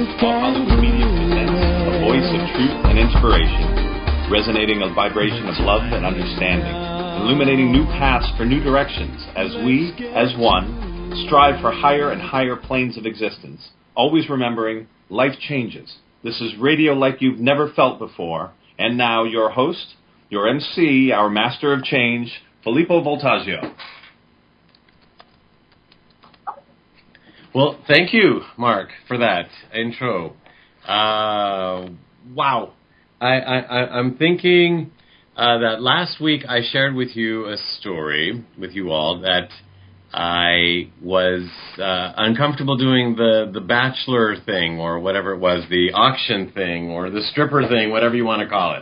While Hollywood Media presents a voice of truth and inspiration, resonating a vibration of love and understanding, illuminating new paths for new directions as we, as one, strive for higher and higher planes of existence, always remembering life changes. This is radio like you've never felt before, and now your host, your MC, our master of change, Filippo Vultaggio. Well, thank you, Mark, for that intro. Wow. I'm thinking that last week I shared with you a story with you all that I was uncomfortable doing the bachelor thing or whatever it was, the auction thing or the stripper thing, whatever you want to call it.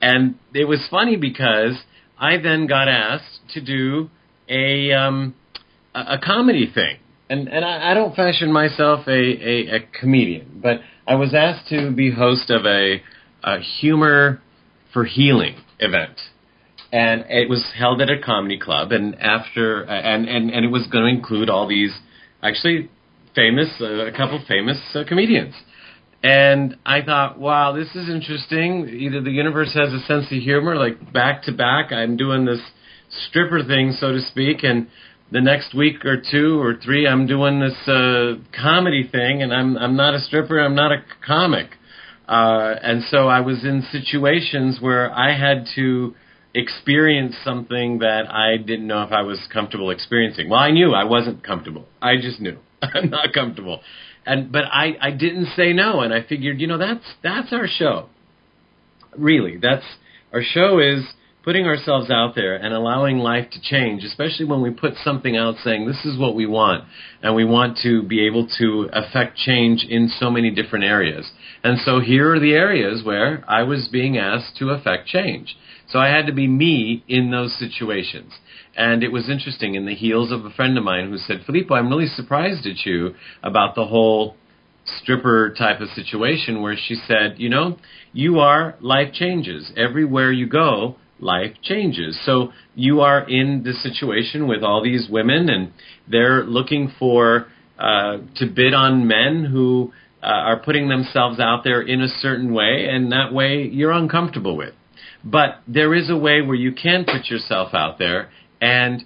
And it was funny because I then got asked to do a comedy thing. And I don't fashion myself a comedian, but I was asked to be host of a humor for healing event, and it was held at a comedy club. And after and it was going to include all these actually famous a couple famous comedians. And I thought, wow, this is interesting. Either the universe has a sense of humor, like back to back, I'm doing this stripper thing, so to speak, and the next week or two or three, I'm doing this comedy thing, and I'm not a stripper, I'm not a comic. And so I was in situations where I had to experience something that I didn't know if I was comfortable experiencing. Well, I knew I wasn't comfortable. I just knew I'm not comfortable. But I didn't say no, and I figured, that's our show. Really, our show is putting ourselves out there and allowing life to change, especially when we put something out saying this is what we want, and we want to be able to affect change in so many different areas. And so here are the areas where I was being asked to affect change. So I had to be me in those situations. And it was interesting, in the heels of a friend of mine who said, Filippo, I'm really surprised at you about the whole stripper type of situation, where she said, you are life changes. Everywhere you go, life changes. So you are in this situation with all these women, and they're looking for to bid on men who are putting themselves out there in a certain way, and that way you're uncomfortable with. But there is a way where you can put yourself out there and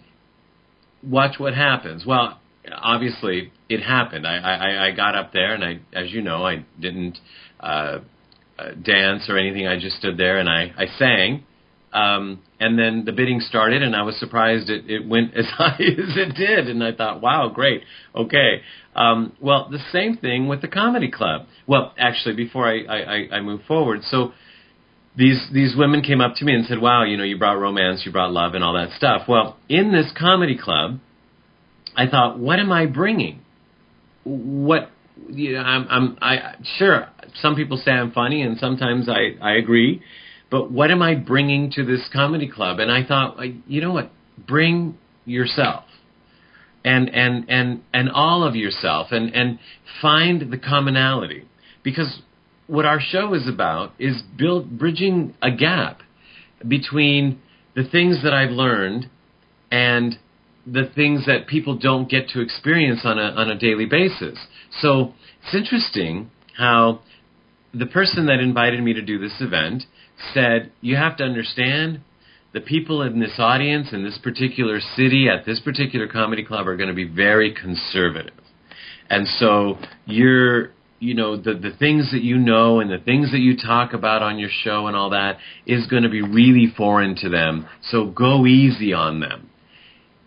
watch what happens. Well, obviously it happened. I got up there, and as you know, I didn't dance or anything. I just stood there and I sang. And then the bidding started, and I was surprised it went as high as it did. And I thought, wow, great. Okay. Well, the same thing with the comedy club. Well, actually, before I move forward, so these women came up to me and said, wow, you brought romance, you brought love and all that stuff. Well, in this comedy club, I thought, what am I bringing? Sure, some people say I'm funny, and sometimes I agree. But what am I bringing to this comedy club? And I thought, you know what? Bring yourself, and all of yourself, and find the commonality. Because what our show is about is bridging a gap between the things that I've learned and the things that people don't get to experience on a daily basis. So it's interesting how the person that invited me to do this event said, you have to understand, the people in this audience, in this particular city, at this particular comedy club are going to be very conservative. And so the things that you know and the things that you talk about on your show and all that is going to be really foreign to them. So go easy on them.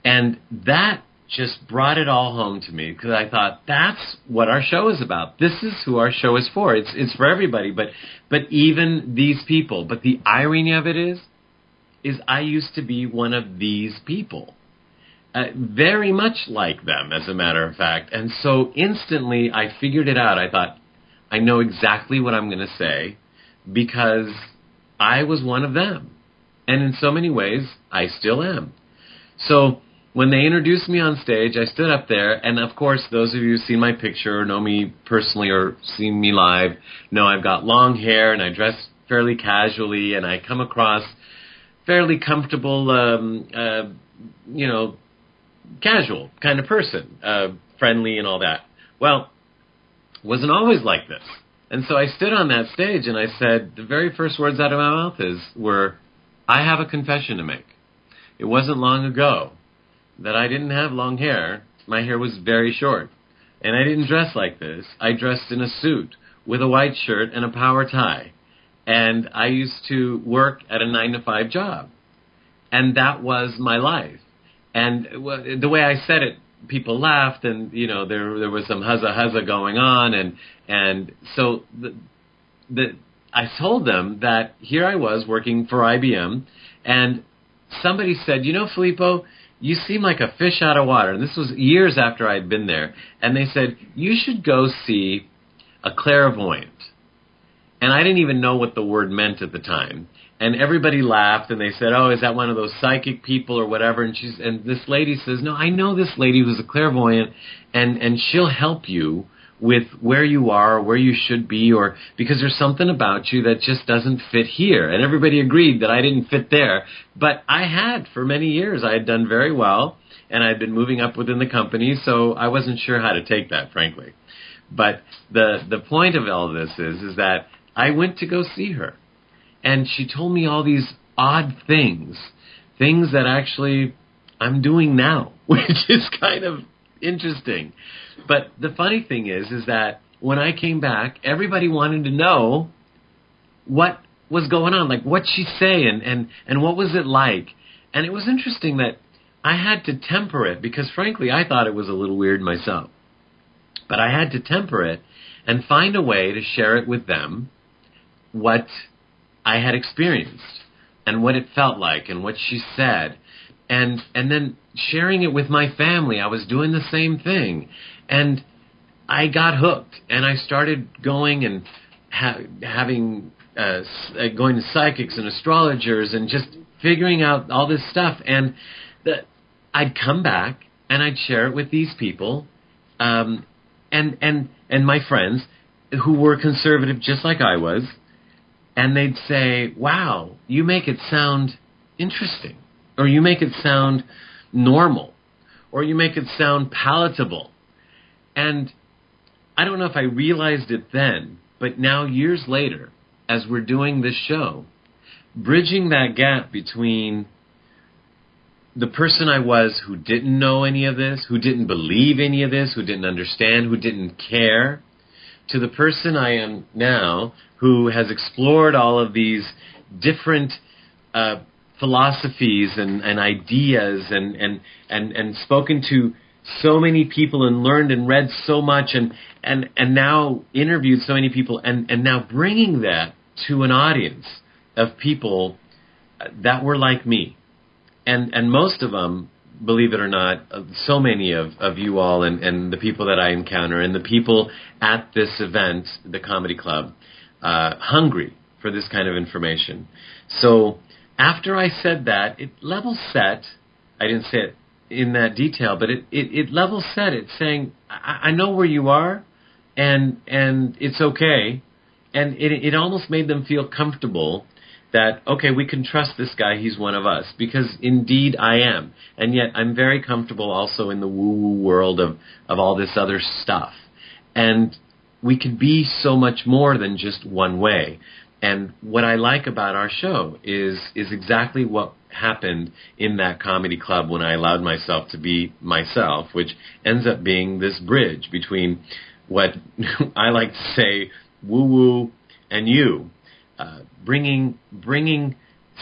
And that just brought it all home to me, because I thought, that's what our show is about. This is who our show is for. It's for everybody, but even these people. But the irony of it is I used to be one of these people, very much like them, as a matter of fact. And so instantly I figured it out. I thought, I know exactly what I'm going to say, because I was one of them. And in so many ways, I still am. So when they introduced me on stage, I stood up there, and of course, those of you who've seen my picture or know me personally or seen me live know I've got long hair, and I dress fairly casually, and I come across fairly comfortable, casual kind of person, friendly and all that. Well, wasn't always like this. And so I stood on that stage and I said, the very first words out of my mouth were, I have a confession to make. It wasn't long ago that I didn't have long hair. My hair was very short. And I didn't dress like this. I dressed in a suit with a white shirt and a power tie. And I used to work at a 9-to-5 job. And that was my life. And the way I said it, people laughed, and there was some huzza going on, and so I told them that here I was working for IBM, and somebody said, Filippo, you seem like a fish out of water. And this was years after I'd been there, and they said, you should go see a clairvoyant. And I didn't even know what the word meant at the time. And everybody laughed, and they said, oh, is that one of those psychic people or whatever? And this lady says, no, I know this lady who's a clairvoyant, and she'll help you with where you are, or where you should be, or because there's something about you that just doesn't fit here. And everybody agreed that I didn't fit there. But I had, for many years, I had done very well, and I'd been moving up within the company, so I wasn't sure how to take that, frankly. But the point of all this is that I went to go see her. And she told me all these odd things that actually I'm doing now, which is kind of interesting. But the funny thing is that when I came back, everybody wanted to know what was going on, like what'd she say and what was it like. And it was interesting that I had to temper it because, frankly, I thought it was a little weird myself. But I had to temper it and find a way to share it with them, what I had experienced and what it felt like and what she said, and then sharing it with my family. I was doing the same thing, and I got hooked, and I started going and going to psychics and astrologers and just figuring out all this stuff. And I'd come back and I'd share it with these people, and my friends who were conservative just like I was. And they'd say, wow, you make it sound interesting, or you make it sound normal, or you make it sound palatable. And I don't know if I realized it then, but now years later, as we're doing this show, bridging that gap between the person I was who didn't know any of this, who didn't believe any of this, who didn't understand, who didn't care, to the person I am now, who has explored all of these different philosophies and ideas and spoken to so many people and learned and read so much and now interviewed so many people and now bringing that to an audience of people that were like me. And most of them, believe it or not, so many of you all and the people that I encounter and the people at this event, the Comedy Club, hungry for this kind of information. So after I said that, it level set. I didn't say it in that detail, but it level set it, saying, I know where you are, and it's okay. And it almost made them feel comfortable that, okay, we can trust this guy, he's one of us, because indeed I am. And yet I'm very comfortable also in the woo-woo world of all this other stuff. And we can be so much more than just one way. And what I like about our show is exactly what happened in that comedy club when I allowed myself to be myself, which ends up being this bridge between what I like to say, woo-woo and you. Bringing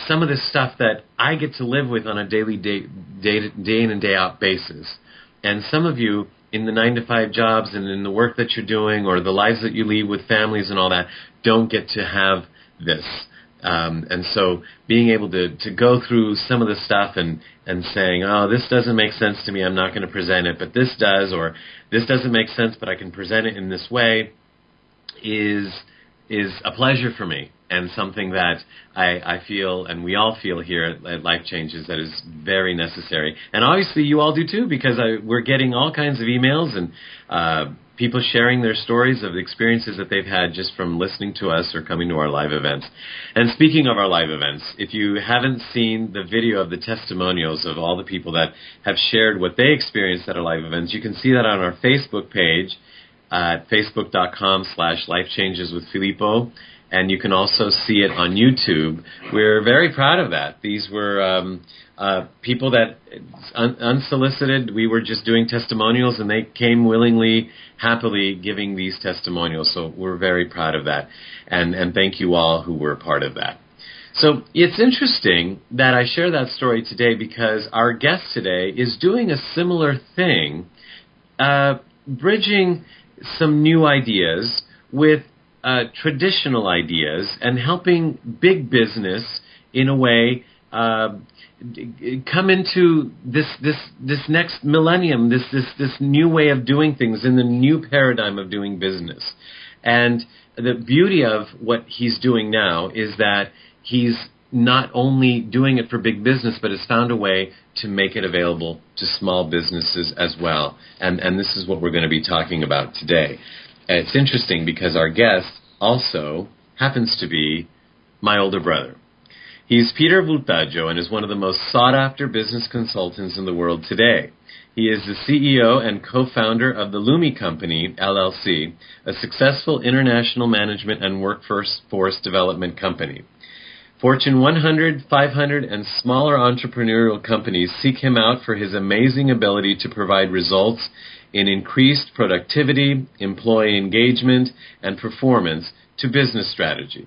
some of the stuff that I get to live with on a daily, day in and day out basis. And some of you in the 9-to-5 jobs and in the work that you're doing or the lives that you lead with families and all that don't get to have this. And so being able to go through some of the stuff and saying, oh, this doesn't make sense to me, I'm not going to present it, but this does, or this doesn't make sense, but I can present it in this way, is a pleasure for me. And something that I feel, and we all feel here at Life Changes, that is very necessary. And obviously you all do too, because we're getting all kinds of emails and people sharing their stories of the experiences that they've had just from listening to us or coming to our live events. And speaking of our live events, if you haven't seen the video of the testimonials of all the people that have shared what they experienced at our live events, you can see that on our Facebook page. at facebook.com/lifechangeswithfilippo. And you can also see it on YouTube. We're very proud of that. These were people that, unsolicited, we were just doing testimonials, and they came willingly, happily giving these testimonials. So we're very proud of that. And thank you all who were a part of that. So it's interesting that I share that story today because our guest today is doing a similar thing, bridging some new ideas with traditional ideas and helping big business in a way come into this next millennium, this new way of doing things, in the new paradigm of doing business. And the beauty of what he's doing now is that he's not only doing it for big business, but has found a way to make it available to small businesses as well. And this is what we're going to be talking about today. It's interesting because our guest also happens to be my older brother. He's Peter Vultaggio and is one of the most sought-after business consultants in the world today. He is the CEO and co-founder of the LUMI Company, LLC, a successful international management and workforce development company. Fortune 100, 500, and smaller entrepreneurial companies seek him out for his amazing ability to provide results in increased productivity, employee engagement, and performance to business strategy.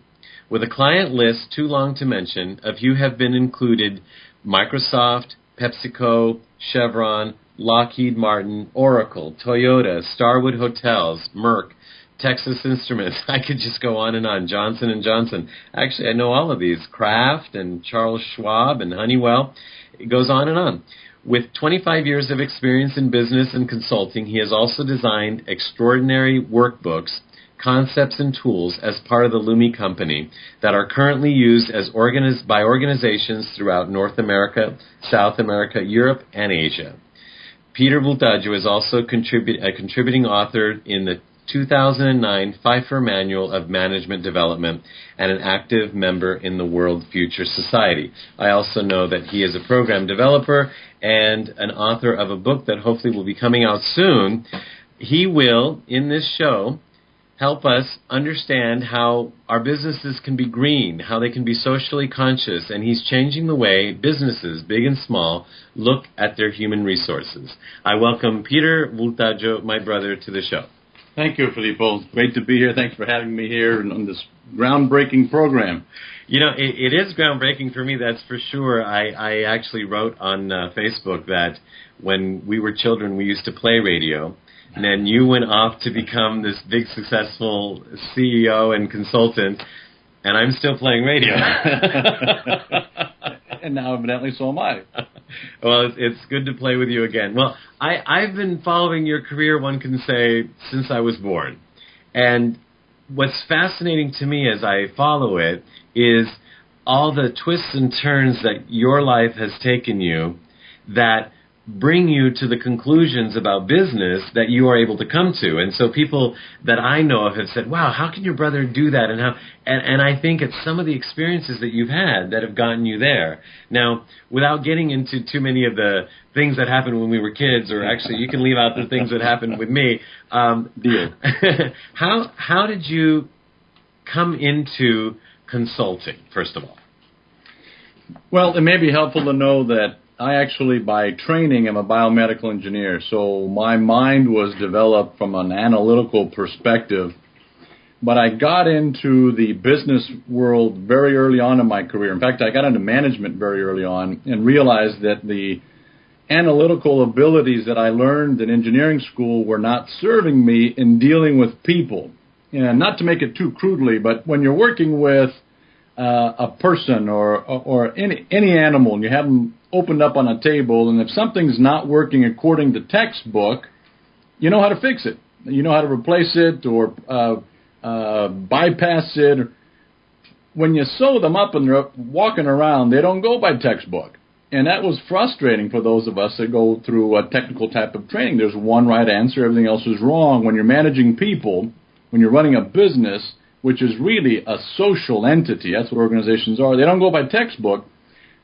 With a client list too long to mention, a few have been included: Microsoft, Pepsico, Chevron, Lockheed Martin, Oracle, Toyota, Starwood Hotels, Merck, Texas Instruments. I could just go on and on. Johnson & Johnson. Actually, I know all of these. Kraft and Charles Schwab and Honeywell. It goes on and on. With 25 years of experience in business and consulting, he has also designed extraordinary workbooks, concepts, and tools as part of the LUMI Company that are currently used as by organizations throughout North America, South America, Europe, and Asia. Peter Vultaggio is also a contributing author in the 2009 Pfeiffer Manual of Management Development and an active member in the World Future Society. I also know that he is a program developer and an author of a book that hopefully will be coming out soon. He will, in this show, help us understand how our businesses can be green, how they can be socially conscious, and he's changing the way businesses, big and small, look at their human resources. I welcome Peter Vultaggio, my brother, to the show. Thank you, Filippo. Great to be here. Thanks for having me here on this groundbreaking program. You know, it is groundbreaking for me, that's for sure. I actually wrote on Facebook that when we were children, we used to play radio. And then you went off to become this big, successful CEO and consultant, and I'm still playing radio. And now, evidently, so am I. Well, it's good to play with you again. Well, I've been following your career, one can say, since I was born. And what's fascinating to me as I follow it is all the twists and turns that your life has taken you that bring you to the conclusions about business that you are able to come to. And so people that I know of have said, wow, how can your brother do that? And I think it's some of the experiences that you've had that have gotten you there. Now, without getting into too many of the things that happened when we were kids, or actually you can leave out the things that happened with me. Deal. How did you come into consulting, first of all? Well, it may be helpful to know that I actually, by training, am a biomedical engineer, so my mind was developed from an analytical perspective. But I got into the business world very early on in my career. In fact, I got into management very early on and realized that the analytical abilities that I learned in engineering school were not serving me in dealing with people. And not to make it too crudely, but when you're working with a person or any animal, and you have them opened up on a table, and if something's not working according to textbook, you know how to fix it. You know how to replace it or bypass it. When you sew them up and they're walking around, they don't go by textbook. And that was frustrating for those of us that go through a technical type of training. There's one right answer, everything else is wrong. When you're managing people, when you're running a business, which is really a social entity, that's what organizations are, they don't go by textbook.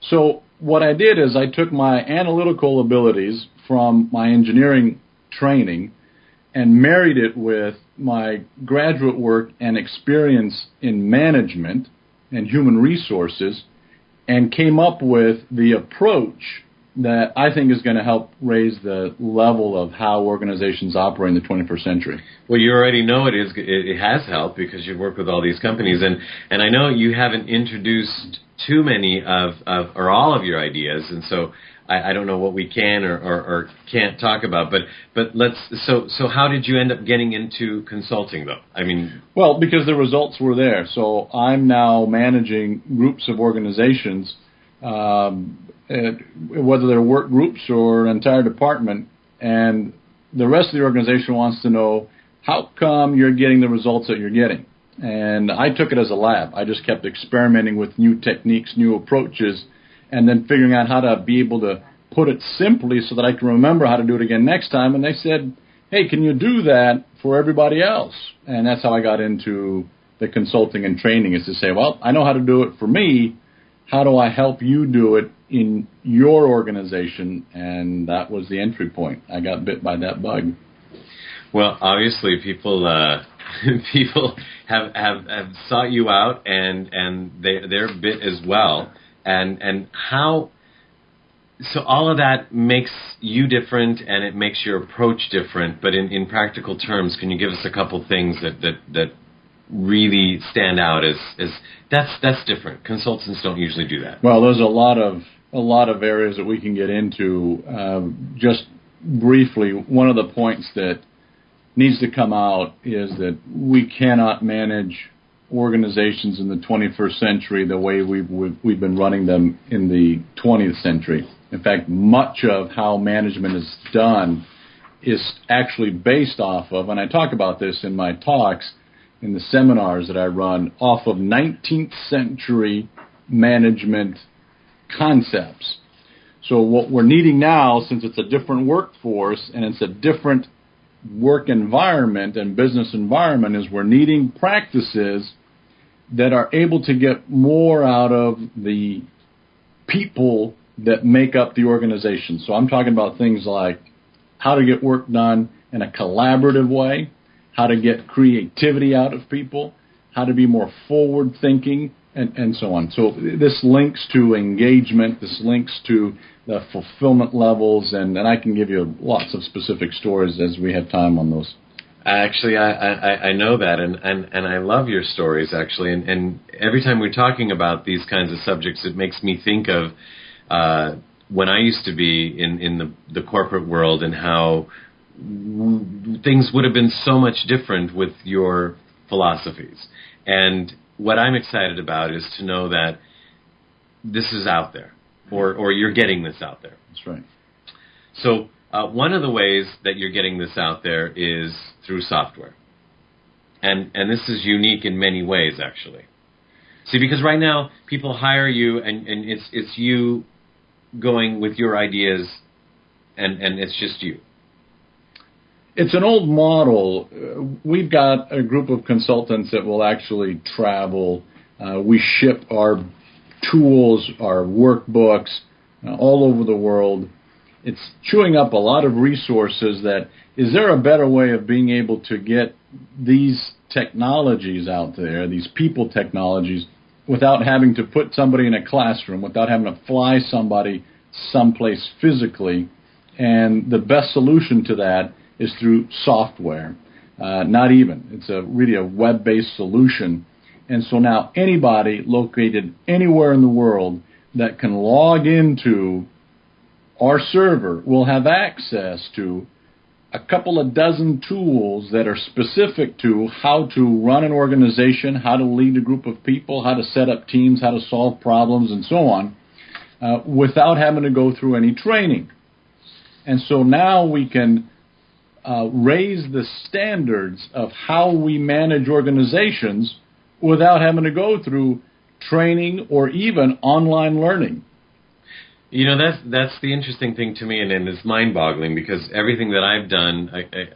So what I did is I took my analytical abilities from my engineering training and married it with my graduate work and experience in management and human resources, and came up with the approach that I think is going to help raise the level of how organizations operate in the 21st century. Well, you already know it has helped because you've worked with all these companies, and I know you haven't introduced too many or all of your ideas, and so I don't know what we can or can't talk about, but so how did you end up getting into consulting, though? I mean, well, because the results were there. So I'm now managing groups of organizations, whether they're work groups or an entire department, and the rest of the organization wants to know, how come you're getting the results that you're getting? And I took it as a lab. I just kept experimenting with new techniques, new approaches, and then figuring out how to be able to put it simply so that I can remember how to do it again next time. And they said, hey, can you do that for everybody else? And that's how I got into the consulting and training, is to say, well, I know how to do it for me. How do I help you do it in your organization? And that was the entry point. I got bit by that bug. Well, obviously, people have sought you out, and they're bit as well. And how? So all of that makes you different, and it makes your approach different. But in practical terms, can you give us a couple things that really stand out as that's different? Consultants don't usually do that. Well, there's a lot of areas that we can get into. Just briefly, one of the points that needs to come out is that we cannot manage organizations in the 21st century the way we've been running them in the 20th century. In fact, much of how management is done is actually based off of, and I talk about this in my talks, in the seminars that I run, off of 19th century management concepts. So what we're needing now, since it's a different workforce and it's a different work environment and business environment, is we're needing practices that are able to get more out of the people that make up the organization. So I'm talking about things like how to get work done in a collaborative way, how to get creativity out of people, how to be more forward-thinking, and so on. So this links to engagement, this links to the fulfillment levels, and I can give you lots of specific stories as we have time on those. Actually, I know that, and I love your stories, actually. And every time we're talking about these kinds of subjects, it makes me think of when I used to be in the corporate world, and how things would have been so much different with your philosophies. And what I'm excited about is to know that this is out there, or you're getting this out there. That's right. So one of the ways that you're getting this out there is through software. And this is unique in many ways, actually. See, because right now people hire you, and it's you going with your ideas, and it's just you. It's an old model. We've got a group of consultants that will actually travel. We ship our tools, our workbooks, all over the world. It's chewing up a lot of resources. That is there a better way of being able to get these technologies out there, these people technologies, without having to put somebody in a classroom, without having to fly somebody someplace physically? And the best solution to that is through software. Not even. It's really a web-based solution. And so now anybody located anywhere in the world that can log into our server will have access to a couple of dozen tools that are specific to how to run an organization, how to lead a group of people, how to set up teams, how to solve problems, and so on, without having to go through any training. And so now we can raise the standards of how we manage organizations without having to go through training or even online learning. You know, that's the interesting thing to me, and it's mind-boggling, because everything that I've done,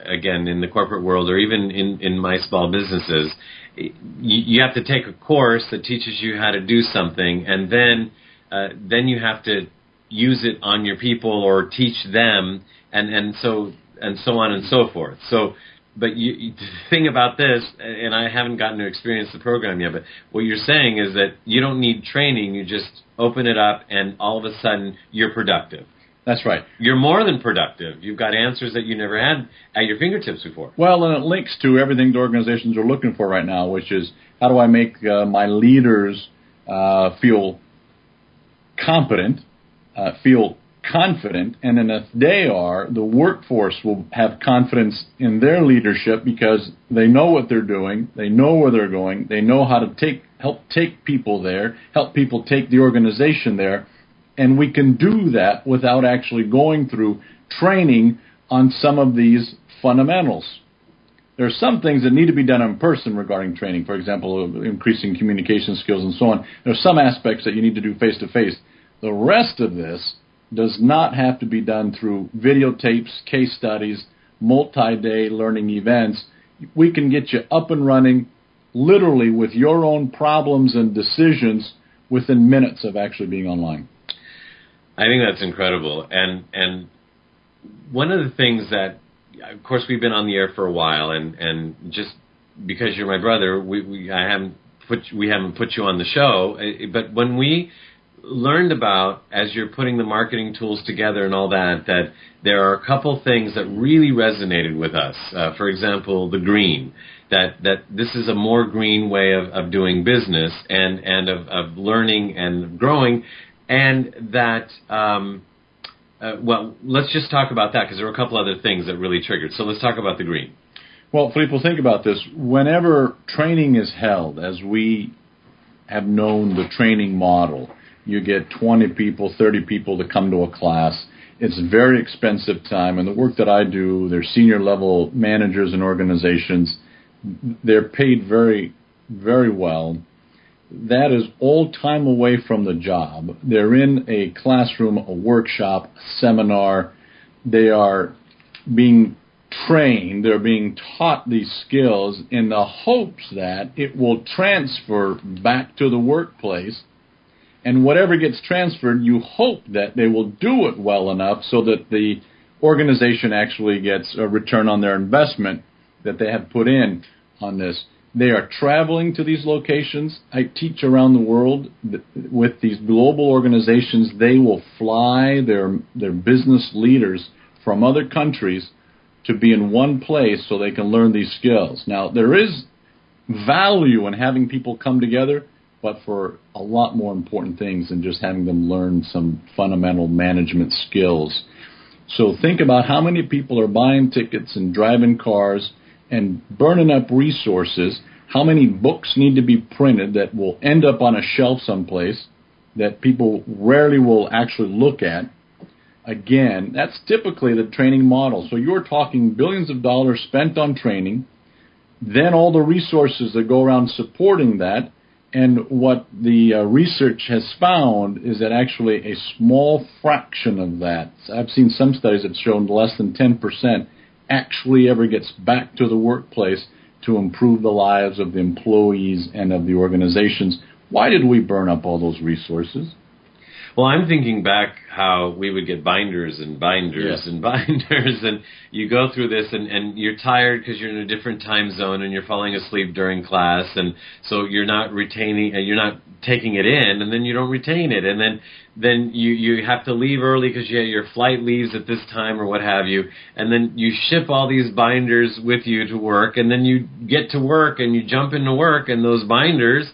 again, in the corporate world or even in my small businesses, you have to take a course that teaches you how to do something, and then you have to use it on your people or teach them, and so and so on and so forth. So, but the thing about this, and I haven't gotten to experience the program yet, but what you're saying is that you don't need training. You just open it up, and all of a sudden, you're productive. That's right. You're more than productive. You've got answers that you never had at your fingertips before. Well, and it links to everything the organizations are looking for right now, which is how do I make my leaders feel competent, feel confident, and then if they are, the workforce will have confidence in their leadership because they know what they're doing, they know where they're going, they know how to help take people there, help people take the organization there. And we can do that without actually going through training on some of these fundamentals. There are some things that need to be done in person regarding training, for example, increasing communication skills and so on. There are some aspects that you need to do face-to-face. The rest of this does not have to be done through videotapes, case studies, multi-day learning events. We can get you up and running literally with your own problems and decisions within minutes of actually being online. I think that's incredible. And one of the things that, of course, we've been on the air for a while, and just because you're my brother, we haven't put you on the show. But when we learned about, as you're putting the marketing tools together and all that, that there are a couple things that really resonated with us. For example, the green. That this is a more green way of doing business and of learning and growing. And that, well, let's just talk about that because there were a couple other things that really triggered. So let's talk about the green. Well, people, think about this. Whenever training is held, as we have known the training model, you get 20 people, 30 people to come to a class. It's very expensive time. And the work that I do, they're senior level managers in organizations. They're paid very, very well. That is all time away from the job. They're in a classroom, a workshop, a seminar. They are being trained. They're being taught these skills in the hopes that it will transfer back to the workplace. And whatever gets transferred, you hope that they will do it well enough so that the organization actually gets a return on their investment that they have put in on this. They are traveling to these locations. I teach around the world with these global organizations. They will fly their business leaders from other countries to be in one place so they can learn these skills. Now, there is value in having people come together, but for a lot more important things than just having them learn some fundamental management skills. So think about how many people are buying tickets and driving cars and burning up resources, how many books need to be printed that will end up on a shelf someplace that people rarely will actually look at. Again, that's typically the training model. So you're talking billions of dollars spent on training, then all the resources that go around supporting that, and what the research has found is that actually a small fraction of that, I've seen some studies that have shown less than 10%, actually ever gets back to the workplace to improve the lives of the employees and of the organizations. Why did we burn up all those resources? Well, I'm thinking back how we would get binders and binders Yes. and binders, and you go through this, and you're tired because you're in a different time zone and you're falling asleep during class, and so you're not you're not taking it in, and then you don't retain it, and then you have to leave early because your flight leaves at this time or what have you, and then you ship all these binders with you to work, and then you get to work and you jump into work, and those binders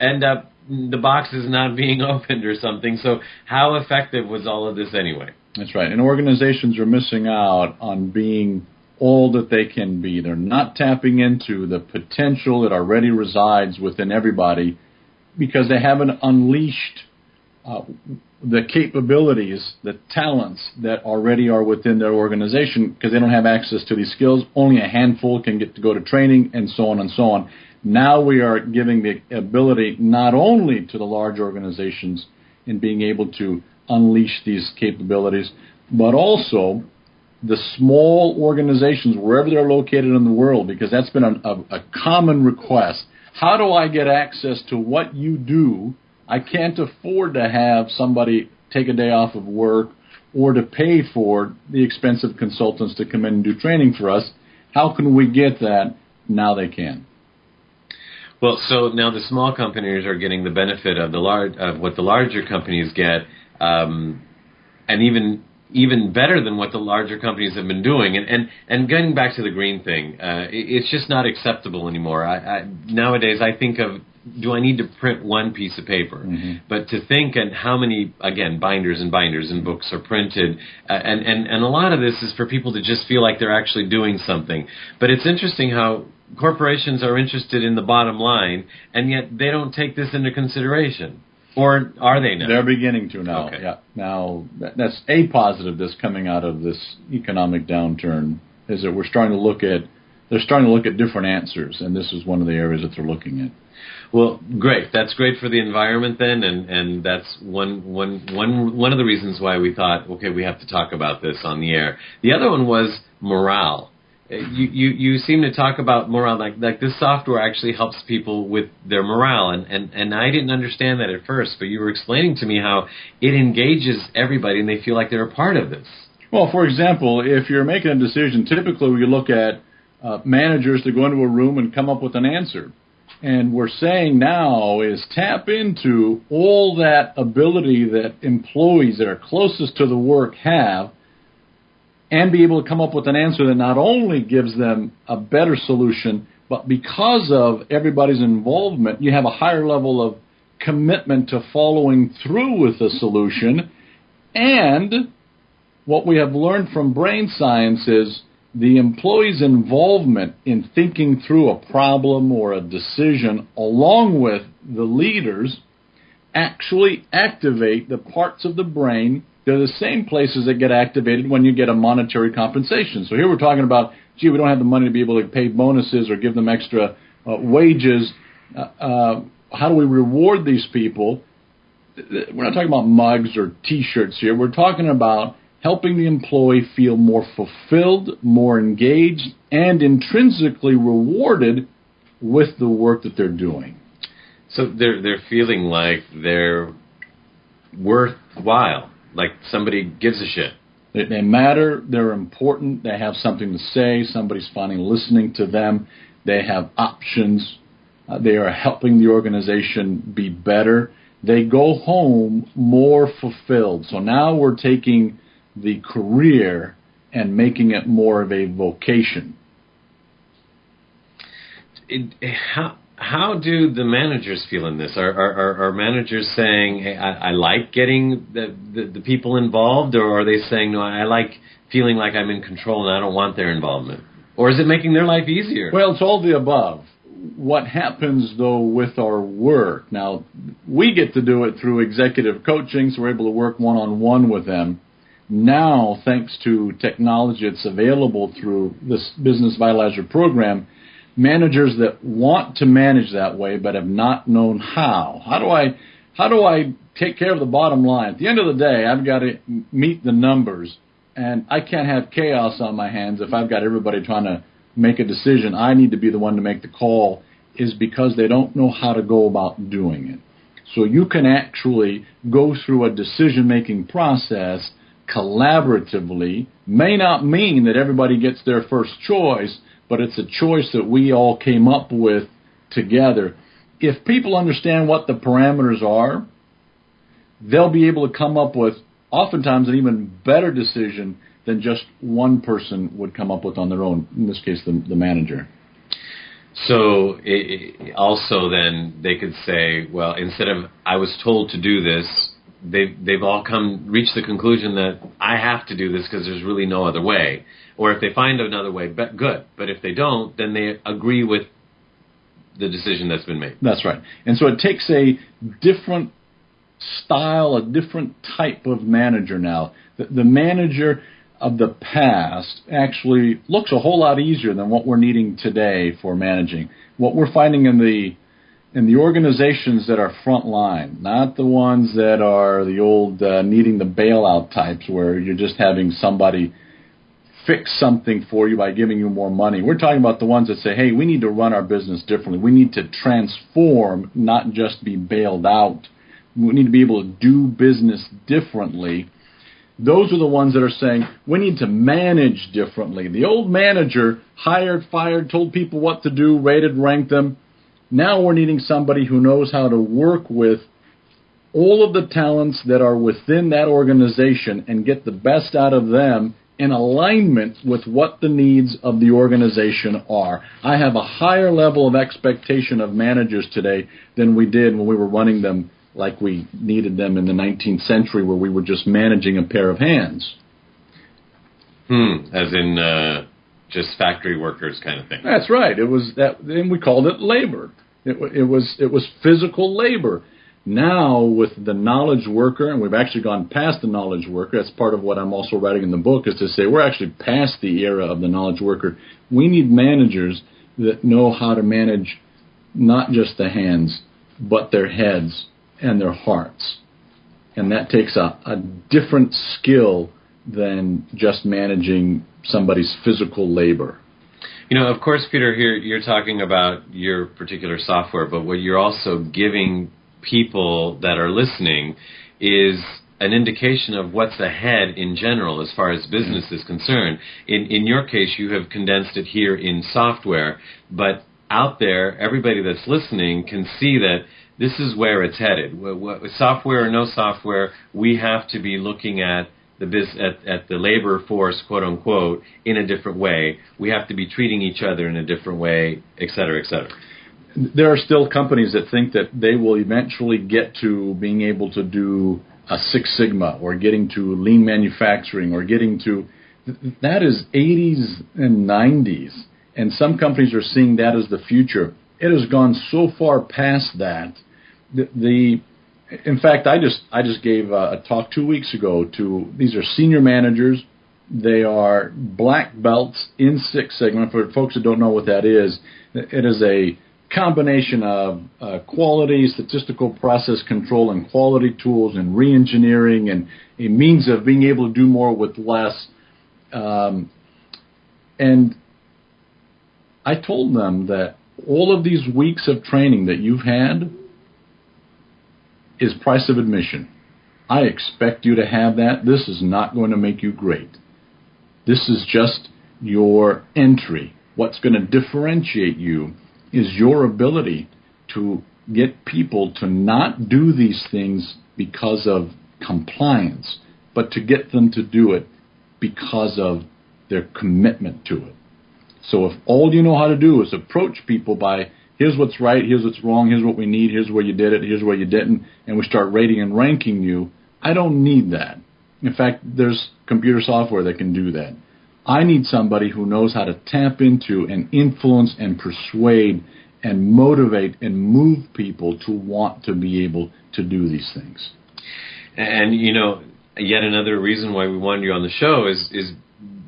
end up, the box is not being opened or something. So how effective was all of this anyway? That's right. And organizations are missing out on being all that they can be. They're not tapping into the potential that already resides within everybody because they haven't unleashed the capabilities, the talents that already are within their organization because they don't have access to these skills. Only a handful can get to go to training and so on and so on. Now we are giving the ability not only to the large organizations in being able to unleash these capabilities, but also the small organizations, wherever they're located in the world, because that's been a common request. How do I get access to what you do? I can't afford to have somebody take a day off of work or to pay for the expensive consultants to come in and do training for us. How can we get that? Now they can. Well, so now the small companies are getting the benefit of what the larger companies get, and even better than what the larger companies have been doing. And getting back to the green thing, it's just not acceptable anymore. Nowadays, I think of, do I need to print one piece of paper? Mm-hmm. But to think and how many, again, binders and books are printed, and a lot of this is for people to just feel like they're actually doing something. But it's interesting how corporations are interested in the bottom line, and yet they don't take this into consideration. Or are they now? They're beginning to now. Okay. Yeah. Now, that's a positive that's coming out of this economic downturn, is that they're starting to look at different answers, and this is one of the areas that they're looking at. Well, great. That's great for the environment then, and that's one of the reasons why we thought, okay, we have to talk about this on the air. The other one was morale. You seem to talk about morale, like this software actually helps people with their morale, and I didn't understand that at first, but you were explaining to me how it engages everybody and they feel like they're a part of this. Well, for example, if you're making a decision, typically we look at managers that go into a room and come up with an answer. And we're saying now is tap into all that ability that employees that are closest to the work have, and be able to come up with an answer that not only gives them a better solution, but because of everybody's involvement, you have a higher level of commitment to following through with the solution. And what we have learned from brain science is the employee's involvement in thinking through a problem or a decision along with the leaders actually activate the parts of the brain. They're the same places that get activated when you get a monetary compensation. So here we're talking about, gee, we don't have the money to be able to pay bonuses or give them extra wages. How do we reward these people? We're not talking about mugs or T-shirts here. We're talking about helping the employee feel more fulfilled, more engaged, and intrinsically rewarded with the work that they're doing. So they're feeling like they're worthwhile. Like somebody gives a shit. They matter, they're important, they have something to say, somebody's finally listening to them, they have options, they are helping the organization be better. They go home more fulfilled. So now we're taking the career and making it more of a vocation. How do the managers feel in this? Are managers saying, hey, I like getting the people involved, or are they saying, no, I like feeling like I'm in control and I don't want their involvement? Or is it making their life easier? Well, it's all the above. What happens, though, with our work, now, we get to do it through executive coaching, so we're able to work one-on-one with them. Now, thanks to technology that's available through this Business Vitalizer program, managers that want to manage that way but have not known how. How do I take care of the bottom line? At the end of the day, I've got to meet the numbers, and I can't have chaos on my hands if I've got everybody trying to make a decision. I need to be the one to make the call, is because they don't know how to go about doing it. So you can actually go through a decision-making process collaboratively. May not mean that everybody gets their first choice, but it's a choice that we all came up with together. If people understand what the parameters are, they'll be able to come up with oftentimes an even better decision than just one person would come up with on their own, in this case the manager. So also then they could say, well, instead of I was told to do this, they've all reached the conclusion that I have to do this because there's really no other way. Or if they find another way, good. But if they don't, then they agree with the decision that's been made. That's right. And so it takes a different style, a different type of manager now. The manager of the past actually looks a whole lot easier than what we're needing today for managing. What we're finding in the organizations that are front line, not the ones that are the old needing the bailout types where you're just having somebody fix something for you by giving you more money. We're talking about the ones that say, hey, we need to run our business differently. We need to transform, not just be bailed out. We need to be able to do business differently. Those are the ones that are saying, we need to manage differently. The old manager hired, fired, told people what to do, rated, ranked them. Now we're needing somebody who knows how to work with all of the talents that are within that organization and get the best out of them in alignment with what the needs of the organization are. I have a higher level of expectation of managers today than we did when we were running them like we needed them in the 19th century, where we were just managing a pair of hands. As in just factory workers kind of thing. That's right. It was that, and we called it labor. It was physical labor. Now, with the knowledge worker, and we've actually gone past the knowledge worker, that's part of what I'm also writing in the book, is to say we're actually past the era of the knowledge worker. We need managers that know how to manage not just the hands, but their heads and their hearts. And that takes a different skill than just managing somebody's physical labor. You know, of course, Peter, here you're talking about your particular software, but what you're also giving people that are listening is an indication of what's ahead in general as far as business is concerned. In your case, you have condensed it here in software, but out there, everybody that's listening can see that this is where it's headed. Software or no software, we have to be looking at at the labor force, quote unquote, in a different way. We have to be treating each other in a different way, et cetera, et cetera. There are still companies that think that they will eventually get to being able to do a Six Sigma or getting to lean manufacturing or getting to... That is 80s and 90s. And some companies are seeing that as the future. It has gone so far past that. In fact, I just gave a talk 2 weeks ago to... These are senior managers. They are black belts in Six Sigma. For folks that don't know what that is, it is a combination of quality, statistical process control, and quality tools, and re-engineering, and a means of being able to do more with less. And I told them that all of these weeks of training that you've had is price of admission. I expect you to have that. This is not going to make you great. This is just your entry. What's going to differentiate you is your ability to get people to not do these things because of compliance, but to get them to do it because of their commitment to it. So if all you know how to do is approach people by, here's what's right, here's what's wrong, here's what we need, here's where you did it, here's where you didn't, and we start rating and ranking you, I don't need that. In fact, there's computer software that can do that. I need somebody who knows how to tap into and influence and persuade and motivate and move people to want to be able to do these things. And, you know, yet another reason why we wanted you on the show is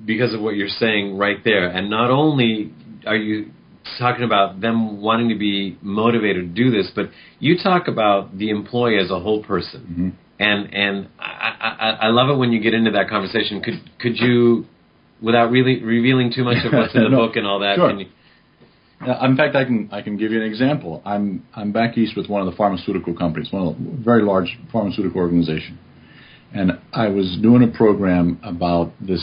because of what you're saying right there. And not only are you talking about them wanting to be motivated to do this, but you talk about the employee as a whole person. Mm-hmm. And I love it when you get into that conversation. Could you... Without really revealing too much of what's in the book and all that. Sure. In fact, I can give you an example. I'm back east with one of the pharmaceutical companies, one of the very large pharmaceutical organization, and I was doing a program about this,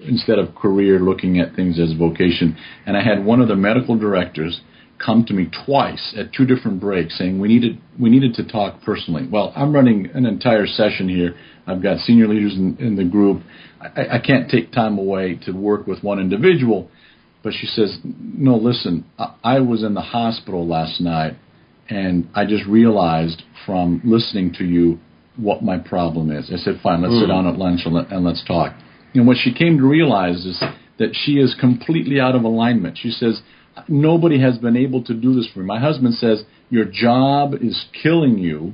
instead of career, looking at things as vocation. And I had one of the medical directors come to me twice at two different breaks saying we needed to talk personally. Well, I'm running an entire session here. I've got senior leaders in the group. I can't take time away to work with one individual. But she says, no, listen, I was in the hospital last night, and I just realized from listening to you what my problem is. I said, fine, let's sit down at lunch and let's talk. And what she came to realize is that she is completely out of alignment. She says, nobody has been able to do this for me. My husband says, your job is killing you.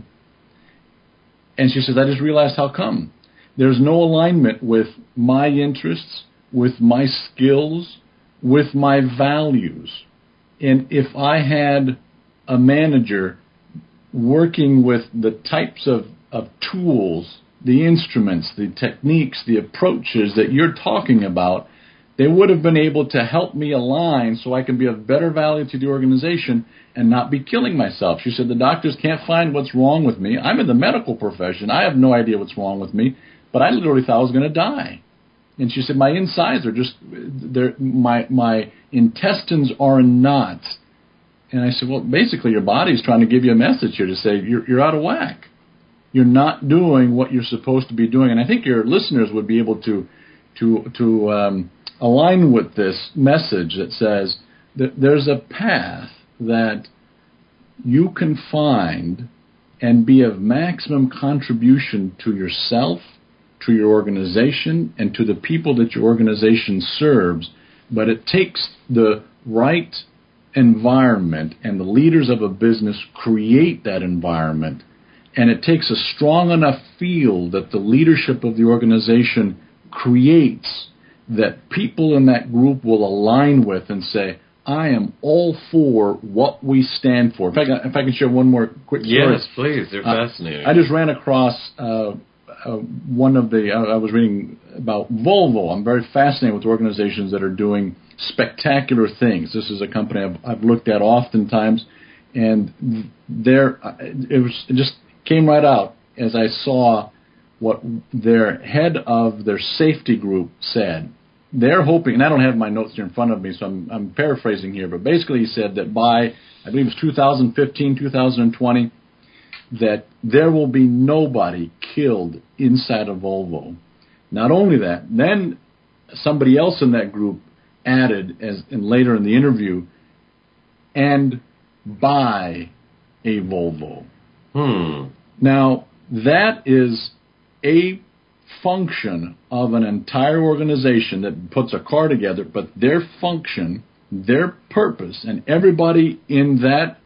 And she says, I just realized how come. There's no alignment with my interests, with my skills, with my values. And if I had a manager working with the types of tools, the instruments, the techniques, the approaches that you're talking about, they would have been able to help me align so I can be of better value to the organization and not be killing myself. She said, the doctors can't find what's wrong with me. I'm in the medical profession. I have no idea what's wrong with me. but I literally thought I was going to die. And she said, my insides are just, my intestines are in knots. And I said, well, basically your body's trying to give you a message here to say you're out of whack. You're not doing what you're supposed to be doing. And I think your listeners would be able to align with this message that says that there's a path that you can find and be of maximum contribution to yourself, to your organization, and to the people that your organization serves. But it takes the right environment, and the leaders of a business create that environment. And it takes a strong enough field that the leadership of the organization creates that people in that group will align with and say, I am all for what we stand for. If I can share one more quick story. Yes, please. They're fascinating. I just ran across one of the, I was reading about Volvo. I'm very fascinated with organizations that are doing spectacular things. This is a company I've looked at oftentimes, and it just came right out as I saw what their head of their safety group said. They're hoping, and I don't have my notes here in front of me, so I'm paraphrasing here, but basically he said that by, I believe it was 2015, 2020, that there will be nobody killed inside of Volvo. Not only that, then somebody else in that group added, later in the interview, and buy a Volvo. Now, that is a function of an entire organization that puts a car together, but their function, their purpose, and everybody in that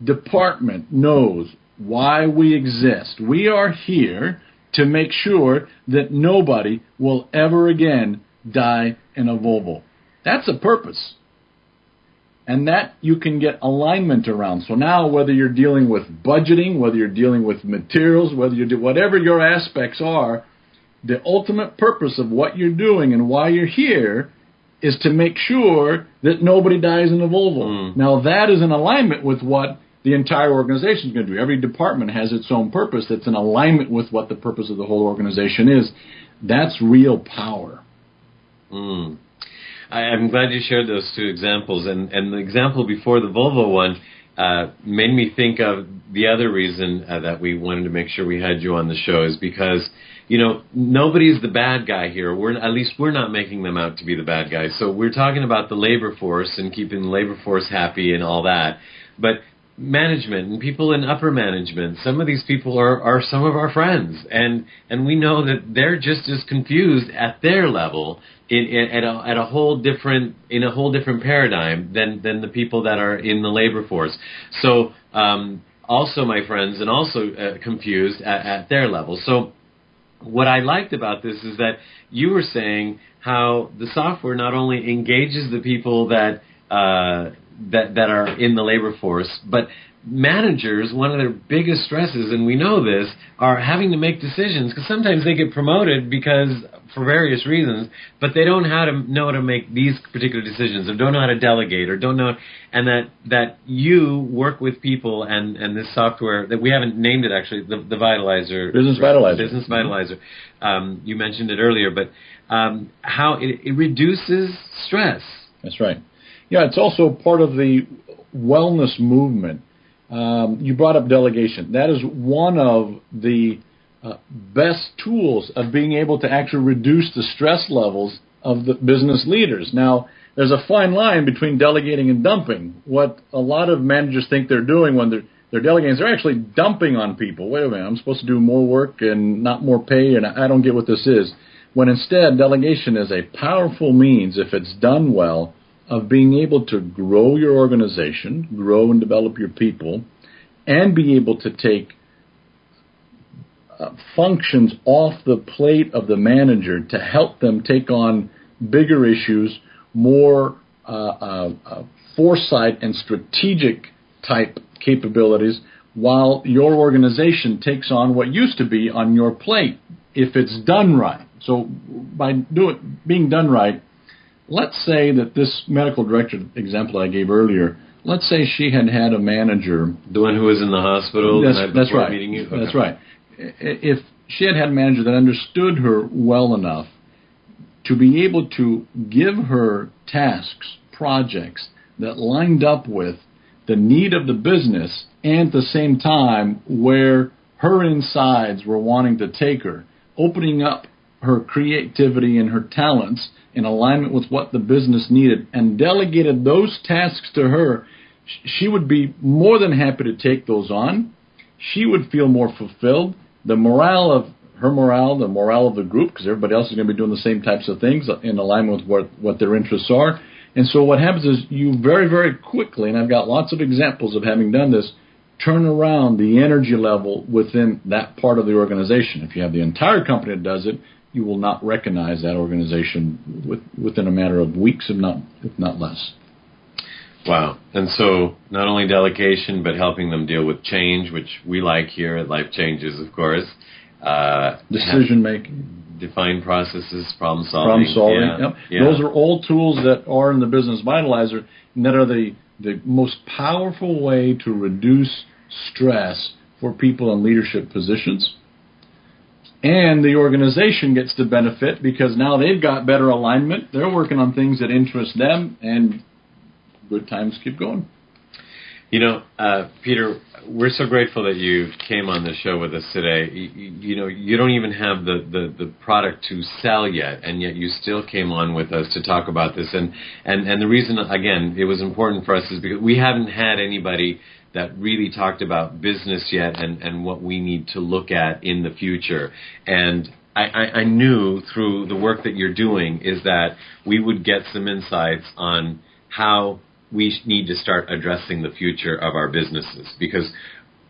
department knows why we exist. We are here to make sure that nobody will ever again die in a Volvo. That's a purpose. And that you can get alignment around. So now whether you're dealing with budgeting, whether you're dealing with materials, whether you do whatever your aspects are, the ultimate purpose of what you're doing and why you're here is to make sure that nobody dies in a Volvo. Now that is in alignment with what the entire organization is going to do. Every department has its own purpose that's in alignment with what the purpose of the whole organization is. That's real power. I'm glad you shared those two examples. And the example before the Volvo one made me think of the other reason that we wanted to make sure we had you on the show is because, you know, nobody's the bad guy here. At least we're not making them out to be the bad guys. So we're talking about the labor force and keeping the labor force happy and all that. But management and people in upper management, some of these people are some of our friends, and we know that they're just as confused at their level in a whole different paradigm than the people that are in the labor force. So also my friends, and also confused at their level. So what I liked about this is that you were saying how the software not only engages the people that are in the labor force, but managers, one of their biggest stresses, and we know this, are having to make decisions, because sometimes they get promoted for various reasons, but they don't know how to make these particular decisions, or don't know how to delegate, or don't know, and that you work with people and this software that we haven't named it actually, the Vitalizer. Business Vitalizer. Business Vitalizer. You mentioned it earlier, but how it reduces stress. That's right. Yeah, it's also part of the wellness movement. You brought up delegation. That is one of the best tools of being able to actually reduce the stress levels of the business leaders. Now, there's a fine line between delegating and dumping. What a lot of managers think they're doing when they're delegating is they're actually dumping on people. Wait a minute, I'm supposed to do more work and not more pay, and I don't get what this is. When instead, delegation is a powerful means, if it's done well, of being able to grow your organization, grow and develop your people, and be able to take functions off the plate of the manager to help them take on bigger issues, more foresight and strategic type capabilities, while your organization takes on what used to be on your plate, if it's done right. So by being done right, let's say that this medical director example I gave earlier, let's say she had a manager. The one who was in the hospital That's right. Meeting you? Okay. That's right. If she had a manager that understood her well enough to be able to give her tasks, projects that lined up with the need of the business and at the same time where her insides were wanting to take her, opening up her creativity and her talents in alignment with what the business needed, and delegated those tasks to her. She would be more than happy to take those on. She would feel more fulfilled. The morale of her morale, the morale of the group, because everybody else is going to be doing the same types of things in alignment with what their interests are. And so what happens is you very, very quickly, and I've got lots of examples of having done this, turn around the energy level within that part of the organization. If you have the entire company that does it, you will not recognize that organization within a matter of weeks, if not less. Wow. And so not only delegation, but helping them deal with change, which we like here at Life Changes, of course. Decision-making. Define processes, problem solving. Yep. Those are all tools that are in the Business Vitalizer, and that are the most powerful way to reduce stress for people in leadership positions. And the organization gets to benefit because now they've got better alignment. They're working on things that interest them, and good times keep going. You know, Peter, we're so grateful that you came on the show with us today. You know, you don't even have the product to sell yet, and yet you still came on with us to talk about this. And the reason, again, it was important for us is because we haven't had anybody that really talked about business yet and what we need to look at in the future. And I knew through the work that you're doing is that we would get some insights on how we need to start addressing the future of our businesses, because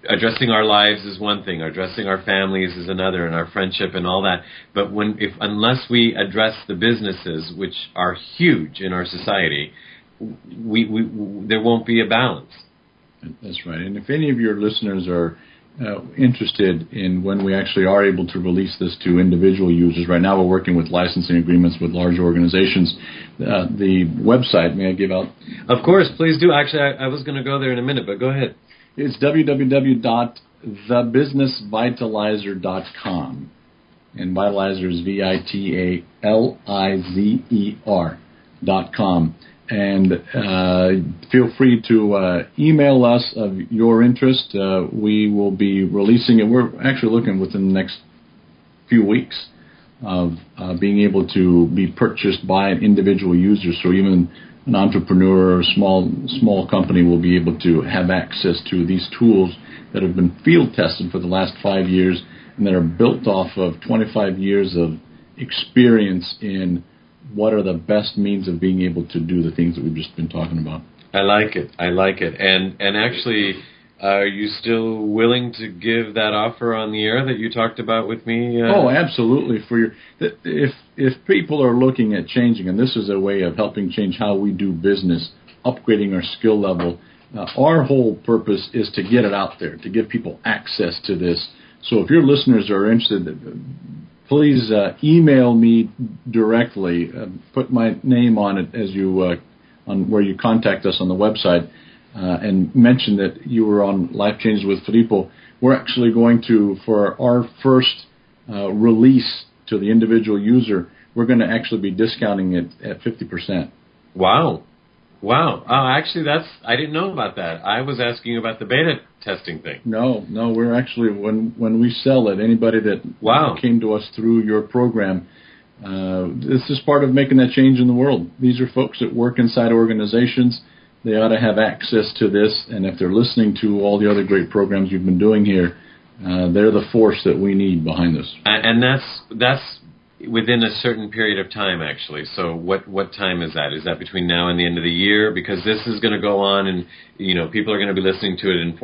addressing our lives is one thing, addressing our families is another, and our friendship and all that. But unless we address the businesses, which are huge in our society, there won't be a balance. That's right. And if any of your listeners are interested in when we actually are able to release this to individual users, right now we're working with licensing agreements with large organizations. The website, may I give out? Of course, please do. Actually, I was going to go there in a minute, but go ahead. It's www.thebusinessvitalizer.com. And Vitalizer is VITALIZER.com. And feel free to email us of your interest. We will be releasing it. We're actually looking within the next few weeks of being able to be purchased by an individual user. So even an entrepreneur or a small company will be able to have access to these tools that have been field tested for the last 5 years and that are built off of 25 years of experience in what are the best means of being able to do the things that we've just been talking about. I like it. And actually, are you still willing to give that offer on the air that you talked about with me? Oh, absolutely. If people are looking at changing, and this is a way of helping change how we do business, upgrading our skill level, our whole purpose is to get it out there, to give people access to this. So if your listeners are interested, please email me directly. Put my name on it as you on where you contact us on the website, and mention that you were on Life Changes with Filippo. We're actually going to, for our first release to the individual user, we're going to actually be discounting it at 50%. Wow. Actually, I didn't know about that. I was asking about the beta testing thing. No, we're actually, when we sell it, anybody that came to us through your program, this is part of making that change in the world. These are folks that work inside organizations. They ought to have access to this, and if they're listening to all the other great programs you've been doing here, they're the force that we need behind this. And that's within a certain period of time, actually. So what time is that? Is that between now and the end of the year? Because this is going to go on, and people are going to be listening to it in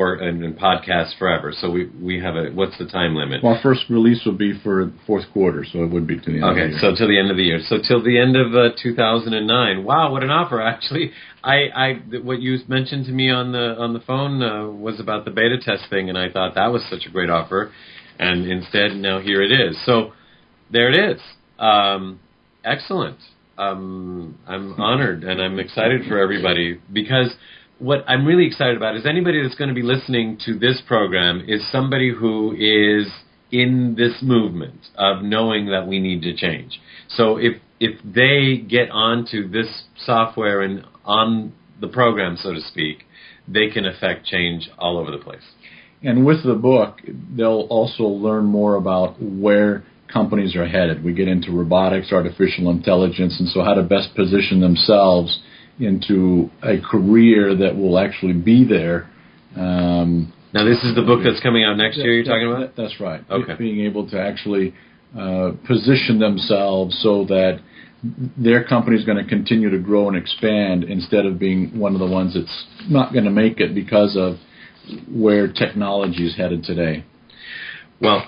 podcasts forever. So we have what's the time limit? Well, our first release will be for fourth quarter, so it would be to the end of the year. Okay, so till the end of the year. So till the end of 2009. Wow, what an offer! Actually, what you mentioned to me on the phone was about the beta test thing, and I thought that was such a great offer, and instead now here it is. So there it is. Excellent. I'm honored, and I'm excited for everybody, because what I'm really excited about is anybody that's going to be listening to this program is somebody who is in this movement of knowing that we need to change. So if they get onto this software and on the program, so to speak, they can affect change all over the place. And with the book, they'll also learn more about where companies are headed. We get into robotics, artificial intelligence, and so how to best position themselves into a career that will actually be there. Now, this is the book that's coming out next year you're talking about? That's right. Okay. Being able to actually position themselves so that their company is going to continue to grow and expand instead of being one of the ones that's not going to make it because of where technology is headed today. Well,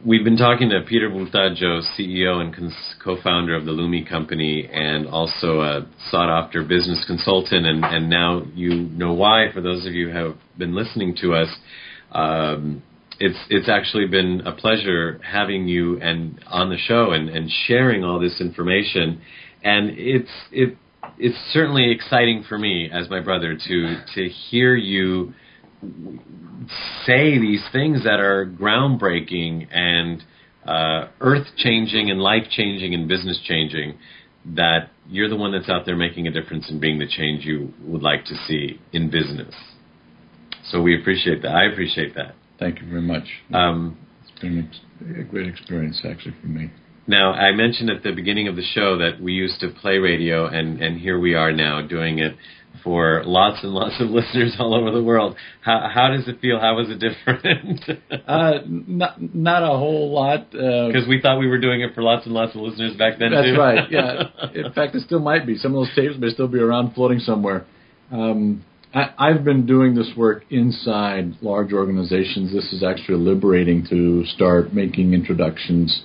we've been talking to Peter Vultaggio, CEO and co-founder of the LUMI company, and also a sought-after business consultant, and now you know why, for those of you who have been listening to us. It's actually been a pleasure having you and on the show and sharing all this information, and it's certainly exciting for me as my brother to hear you say these things that are groundbreaking and earth-changing and life-changing and business-changing, that you're the one that's out there making a difference and being the change you would like to see in business. So we appreciate that. I appreciate that. Thank you very much. It's been a great experience, actually, for me. Now, I mentioned at the beginning of the show that we used to play radio, and here we are now doing it for lots and lots of listeners all over the world. How does it feel? How was it different? Not a whole lot. Because we thought we were doing it for lots and lots of listeners back then, That's too. right, yeah. In fact, it still might be. Some of those tapes may still be around floating somewhere. I've been doing this work inside large organizations. This is actually liberating to start making introductions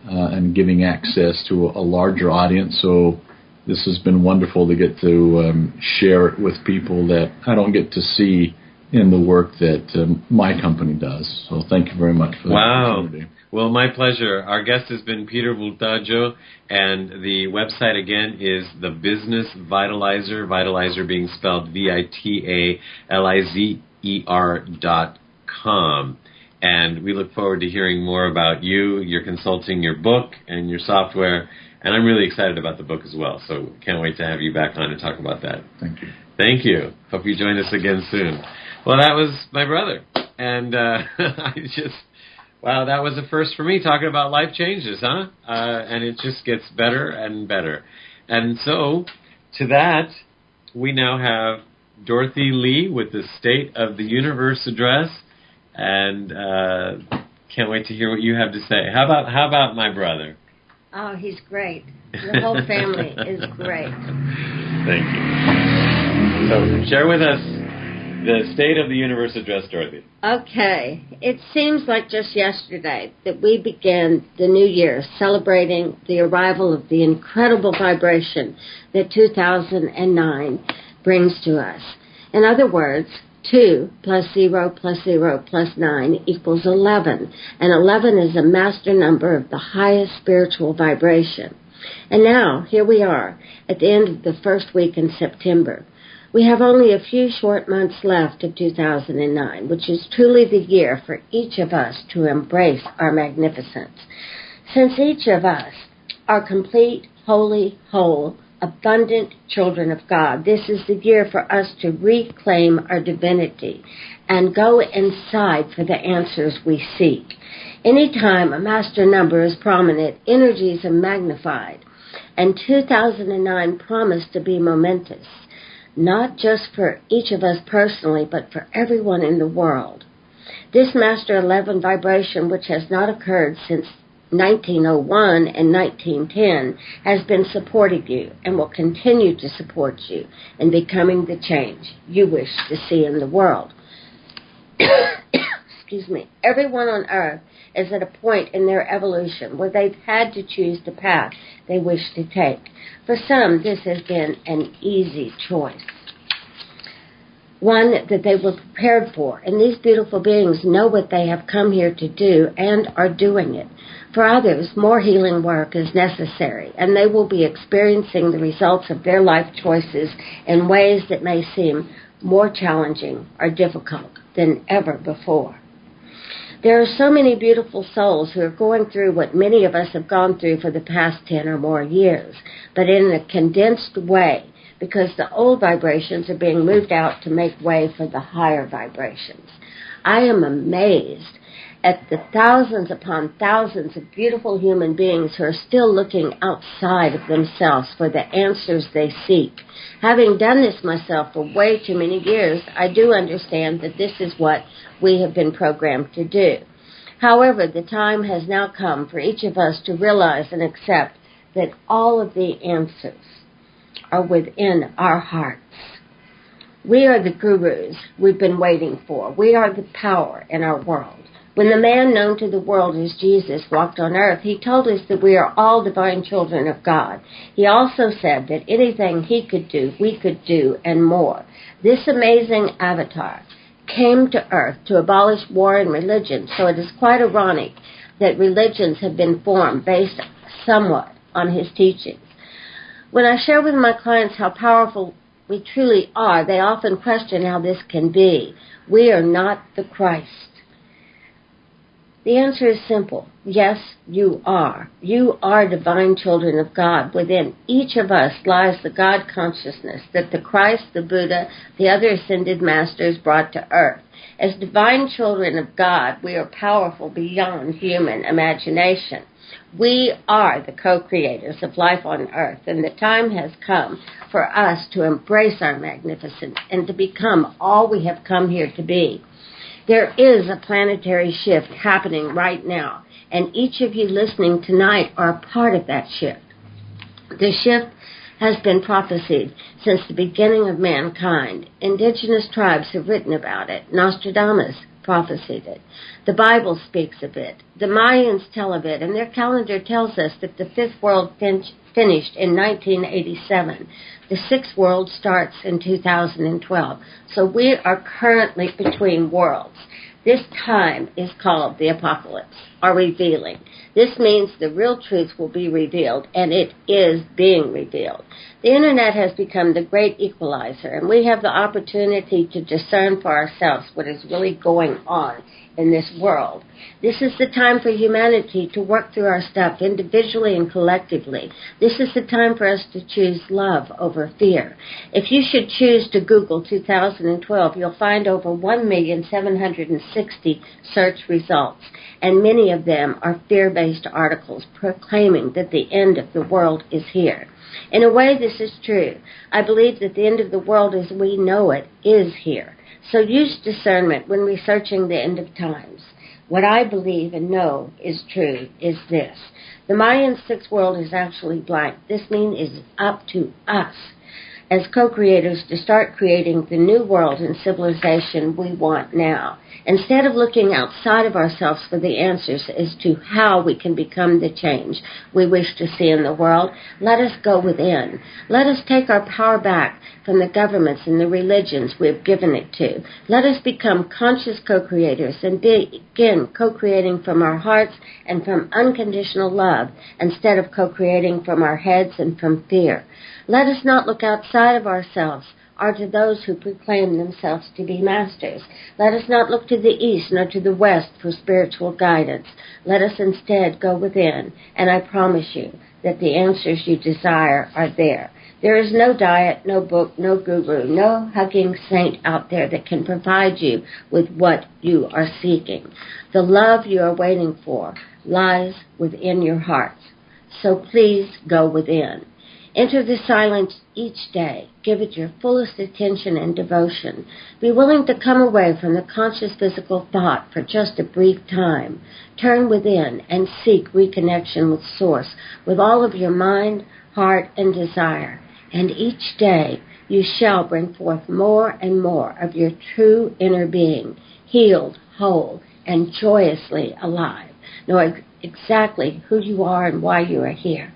and giving access to a larger audience. So this has been wonderful to get to share it with people that I don't get to see in the work that my company does. So thank you very much for that opportunity. Well, my pleasure. Our guest has been Peter Vultaggio, and the website again is The Business Vitalizer, Vitalizer being spelled VITALIZER.com. And we look forward to hearing more about you, your consulting, your book, and your software. And I'm really excited about the book as well, so can't wait to have you back on and talk about that. Thank you. Thank you. Hope you join us again soon. Well, that was my brother, and wow, that was a first for me, talking about life changes, huh? And it just gets better and better. And so, to that, we now have Dorothy Lee with the State of the Universe address, and can't wait to hear what you have to say. How about my brother? Oh, he's great. The whole family is great. Thank you. So, share with us the State of the Universe address, Dorothy. Okay. It seems like just yesterday that we began the new year celebrating the arrival of the incredible vibration that 2009 brings to us. In other words, 2 plus 0 plus 0 plus 9 equals 11. And 11 is a master number of the highest spiritual vibration. And now, here we are, at the end of the first week in September. We have only a few short months left of 2009, which is truly the year for each of us to embrace our magnificence. Since each of us are complete, holy, whole, abundant children of God, this is the year for us to reclaim our divinity and go inside for the answers we seek. Anytime a master number is prominent, energies are magnified, and 2009 promised to be momentous, not just for each of us personally, but for everyone in the world. This Master 11 vibration, which has not occurred since 1901 and 1910, has been supporting you and will continue to support you in becoming the change you wish to see in the world. Excuse me. Everyone on earth is at a point in their evolution where they've had to choose the path they wish to take. For some, this has been an easy choice, one that they were prepared for, and these beautiful beings know what they have come here to do and are doing it. For others, more healing work is necessary, and they will be experiencing the results of their life choices in ways that may seem more challenging or difficult than ever before. There are so many beautiful souls who are going through what many of us have gone through for the past 10 or more years, but in a condensed way, because the old vibrations are being moved out to make way for the higher vibrations. I am amazed at the thousands upon thousands of beautiful human beings who are still looking outside of themselves for the answers they seek. Having done this myself for way too many years, I do understand that this is what we have been programmed to do. However, the time has now come for each of us to realize and accept that all of the answers are within our hearts. We are the gurus we've been waiting for. We are the power in our world. When the man known to the world as Jesus walked on earth, he told us that we are all divine children of God. He also said that anything he could do, we could do, and more. This amazing avatar came to earth to abolish war and religion, so it is quite ironic that religions have been formed based somewhat on his teachings. When I share with my clients how powerful we truly are, they often question how this can be. We are not the Christ. The answer is simple. Yes, you are. You are divine children of God. Within each of us lies the God consciousness that the Christ, the Buddha, the other ascended masters brought to earth. As divine children of God, we are powerful beyond human imagination. We are the co-creators of life on earth, and the time has come for us to embrace our magnificence and to become all we have come here to be. There is a planetary shift happening right now, and each of you listening tonight are a part of that shift. The shift has been prophesied since the beginning of mankind. Indigenous tribes have written about it. Nostradamus prophesied it. The Bible speaks of it. The Mayans tell of it, and their calendar tells us that the fifth world finished in 1987. The sixth world starts in 2012. So we are currently between worlds. This time is called the apocalypse, or revealing. This means the real truth will be revealed, and it is being revealed. The Internet has become the great equalizer, and we have the opportunity to discern for ourselves what is really going on in this world. This is the time for humanity to work through our stuff individually and collectively. This is the time for us to choose love over fear. If you should choose to Google 2012, you'll find over 1,760 search results, and many of them are fear-based articles proclaiming that the end of the world is here. In a way, this is true. I believe that the end of the world as we know it is here. So use discernment when researching the end of times. What I believe and know is true is this. The Mayan sixth world is actually blank. This means it's up to us as co-creators to start creating the new world and civilization we want now. Instead of looking outside of ourselves for the answers as to how we can become the change we wish to see in the world, let us go within. Let us take our power back from the governments and the religions we have given it to. Let us become conscious co-creators and begin co-creating from our hearts and from unconditional love instead of co-creating from our heads and from fear. Let us not look outside of ourselves or to those who proclaim themselves to be masters. Let us not look to the east nor to the west for spiritual guidance. Let us instead go within, and I promise you that the answers you desire are there. There is no diet, no book, no guru, no hugging saint out there that can provide you with what you are seeking. The love you are waiting for lies within your hearts. So please go within. Enter the silence each day. Give it your fullest attention and devotion. Be willing to come away from the conscious physical thought for just a brief time. Turn within and seek reconnection with Source with all of your mind, heart, and desire. And each day you shall bring forth more and more of your true inner being, healed, whole, and joyously alive. Know exactly who you are and why you are here.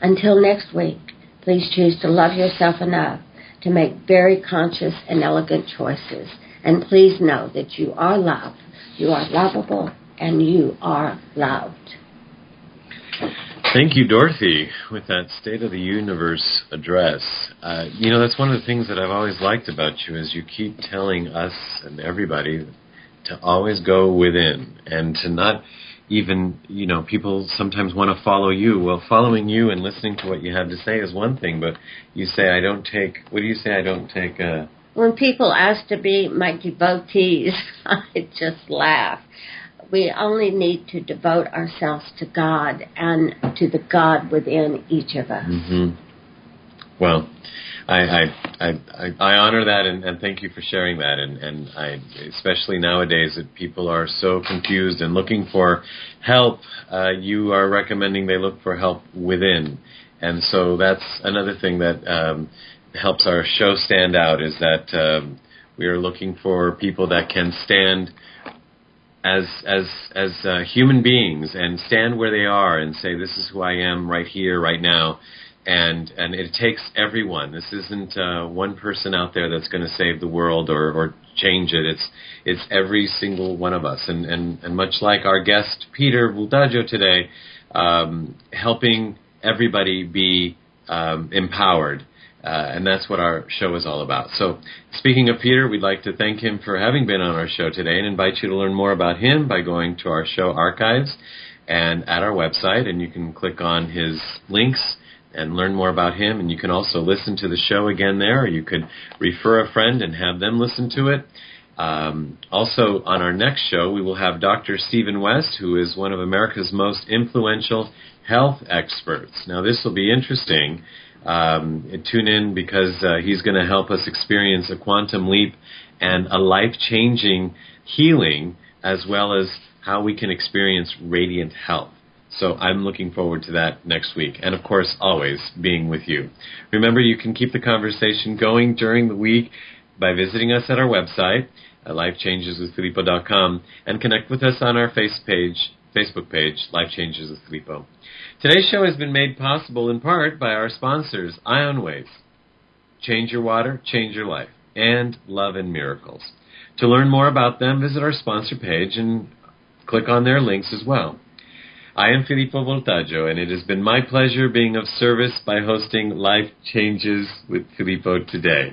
Until next week, please choose to love yourself enough to make very conscious and elegant choices. And please know that you are loved, you are lovable, and you are loved. Thank you, Dorothy, with that State of the Universe address. That's one of the things that I've always liked about you is you keep telling us and everybody to always go within and to not even, people sometimes want to follow you. Well, following you and listening to what you have to say is one thing, but you say, what do you say, I don't take When people ask to be my devotees, I just laugh. We only need to devote ourselves to God and to the God within each of us. Mm-hmm. Well, I honor that and thank you for sharing that. And I, especially nowadays that people are so confused and looking for help, you are recommending they look for help within. And so that's another thing that helps our show stand out, is that we are looking for people that can stand as human beings and stand where they are and say, this is who I am right here, right now. And it takes everyone. This isn't one person out there that's going to save the world or change it. It's every single one of us. And much like our guest, Peter Vultaggio, today, helping everybody be empowered. And that's what our show is all about. So speaking of Peter, we'd like to thank him for having been on our show today and invite you to learn more about him by going to our show archives and at our website. And you can click on his links and learn more about him. And you can also listen to the show again there, or you could refer a friend and have them listen to it. Also, on our next show, we will have Dr. Stephen West, who is one of America's most influential health experts. Now, this will be interesting. Tune in because he's going to help us experience a quantum leap and a life-changing healing, as well as how we can experience radiant health. So I'm looking forward to that next week. And, of course, always being with you. Remember, you can keep the conversation going during the week by visiting us at our website, at lifechangeswithfilippo.com, and connect with us on our Facebook page, Life Changes with Filippo. Today's show has been made possible in part by our sponsors, Ion Waves, Change Your Water, Change Your Life, and Love and Miracles. To learn more about them, visit our sponsor page and click on their links as well. I am Filippo Vultaggio, and it has been my pleasure being of service by hosting Life Changes with Filippo today.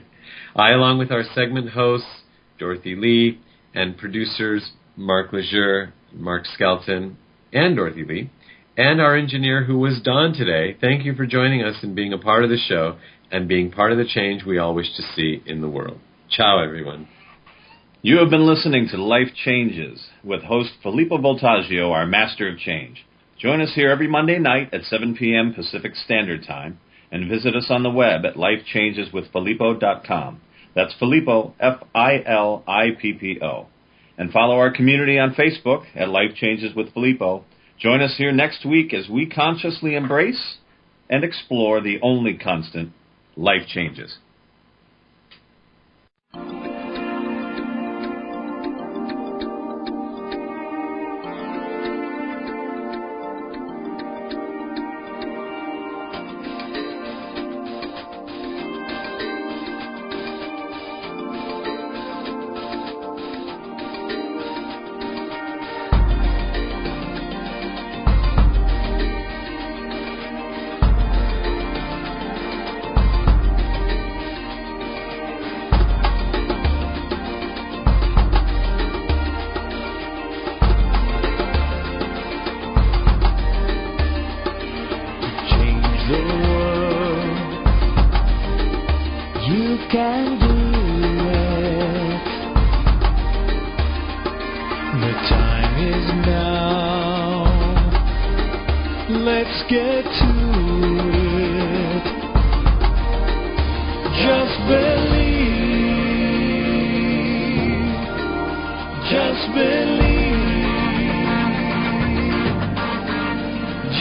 I, along with our segment hosts, Dorothy Lee, and producers Mark Lejeune, Mark Skelton, and Dorothy Lee, and our engineer who was Don today, thank you for joining us and being a part of the show and being part of the change we all wish to see in the world. Ciao, everyone. You have been listening to Life Changes with host Filippo Vultaggio, our master of change. Join us here every Monday night at 7 p.m. Pacific Standard Time, and visit us on the web at lifechangeswithfilippo.com. That's Filippo, Filippo. And follow our community on Facebook at Life Changes with Filippo. Join us here next week as we consciously embrace and explore the only constant, life changes.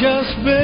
Just believe.